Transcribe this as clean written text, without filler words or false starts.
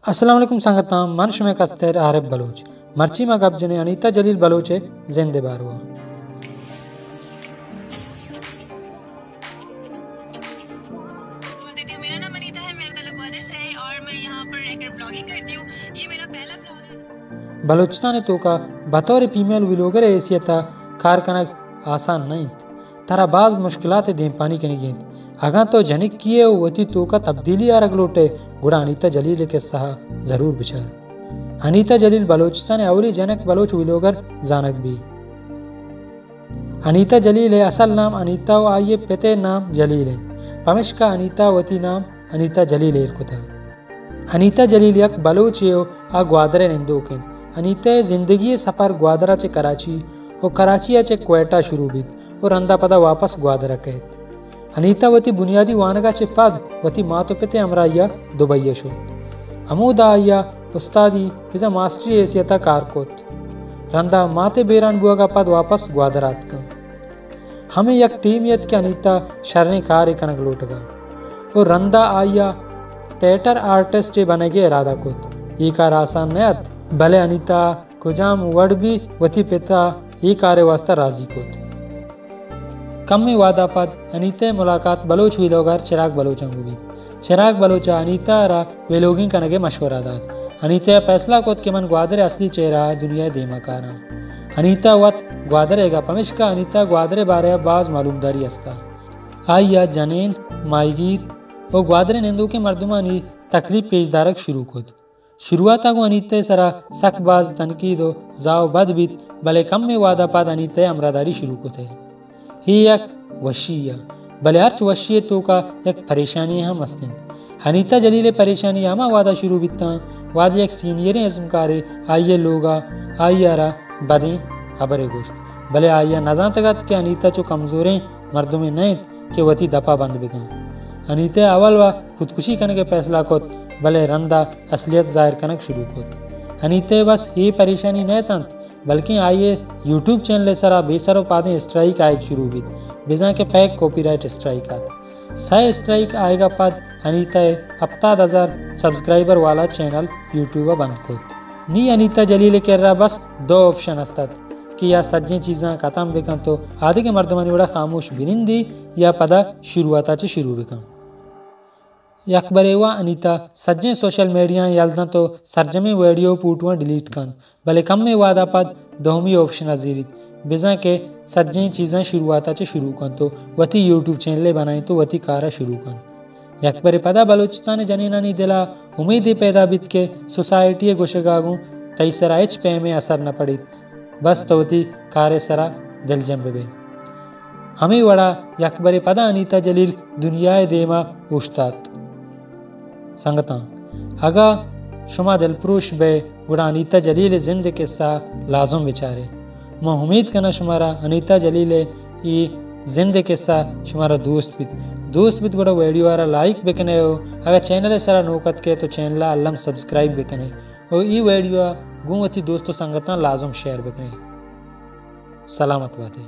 अस्सलाम वालेकुम संगताम मन शुमे कस्तेर आरिफ बलोच मर्ची मा गबजने अनीता जलील बलोचे जिंदे बारवा मेरा नाम अनीता है, मेरा ताल्लुक ग्वादर से है और मैं यहाँ पर रहकर व्लॉगिंग करती हूँ। ये मेरा पहला व्लॉग है। बलोचिस्तान तो का बतौर फीमेल व्लॉगर हैसियता कार कनक आसान नहीं तरा बाज मुश्किलात दे पानी के निगेंद अगा तो जनिक किए वती तो का तब्दीली आरग लोटे गुड़ा अनीता जलील के सहा जरूर बिचार अनीता जलील बलोचिस्तान अवली जनक बलोच व्लॉगर जानक भी अनीता जलील है असल नाम अनीता व आइए पेते नाम जलील है पमिश का अनीता वती नाम अनीता जलील एरकुता अनीता जलील यक बलोच यो आ ग्वादरे निंदोकेन अनीता जिंदगी सफर ग्वादरा चे कराची और कराची चे क्वेटा शुरू बीत और अंदा पदा वापस ग्वादरा कहत अनीता वती बुनियादी वानगा चे फद वती मातो पेते अमराया दुबई शोत अमूदा आया उस्तादी इजा मास्टरी हैसियता कारकोत रंदा माते बेरान बुआ पद वापस ग्वादरात का हमें यक टीम यत के अनीता शरने कार कनक लोटगा और रंदा आया थिएटर आर्टिस्ट बनेगे इरादा कोत ये कार आसान नयत भले अनीता कुजाम वर्ड भी वती पिता ये कार्य वास्ता राजी कोत कम में वादा पद अनीता मुलाकात बलोच हुई लोगार चिराग बलोचंगू भी चिराग बलोचा अनीता रा वे लोगिंग कनगे मशवरा दात अनीता फैसला कोत के मन ग्वादरे असली चेहरा दुनिया देमा कारा अनीता वत ग्वादरेगा पमिश का अनीता ग्वादरे बारे बाज मालूमदारी अस्ता आइया जनेन माईगीर और ग्वादरे निंदू के मर्दुमानी तकलीफ पेशदारक शुरू कोत शुरुआत को अनीते सरा सकबाज तनकीदो जाओ बद बीत भले कम में वादा पाद अनीते अमरादारी शुरू को थे ही एक वशिया भले अर्च वशिय तो का एक परेशानी हम अस्तिन अनीता जलीले परेशानी हमा वादा शुरू बीता वाद एक सीनियर अजमकारे आइए लोगा आइयारा बदें अबरे गोश्त भले आइया नजा तगत के अनीता चो कमजोरें मर्दों में नहीं के वती दपा बंद बिगा अनीता अवल व खुदकुशी करने के फैसला को भले रंदा असलियत जाहिर कनक शुरू को अनीते बस ये परेशानी नहीं तंत बल्कि आइए यूट्यूब चैनल सरा बेसरो पादे स्ट्राइक आए शुरू भी बिजा के पैक कॉपीराइट स्ट्राइक आत सह स्ट्राइक आएगा पद अनीता हफ्ता 1000 सब्सक्राइबर वाला चैनल यूट्यूब बंद को नी अनीता जलील कह रहा बस 2 ऑप्शन अस्तात कि या सज्जे चीज़ा खत्म बिकन तो आधे के मर्दमानी बड़ा खामोश बिनिंदी या पदा शुरुआता चे शुरू बिकन यकबरेवा अनीता सज्जे सोशल मीडिया यलना तो सरजमे वीडियो पूटवा डिलीट कन भले कम में वादा पद दोमी ऑप्शन अजीरित बिजा के सज्जे चीज़ें शुरुआता चे शुरू कन तो वती यूट्यूब चैनल बनाए तो वती कारा शुरू कन यकबरे पदा बलोचिस्तान जनीनानी दिला उम्मीद पैदा बित के सोसाइटी गोशगागू तई सरा एच पे में असर न पड़ी बस तोती कारे सरा दिल जम्बे हमें वड़ा यकबरे पदा अनीता जलील दुनिया देमा उश्तात संगता अगा शुमा दिलप्रोश बे गुड़ा अनीता जलील जिंद के सा लाजुम बेचारे मैं उम्मीद करना शुमारा अनीता जलील ये जिंद के सा शुमारा दोस्त बित गुड़ा वीडियो वाला लाइक बेकने हो अगर चैनल सारा नोकत के तो चैनल अल्लम सब्सक्राइब बेकने और ये वीडियो गुमती दोस्तों संगता लाजुम शेयर बेकने सलामत बातें।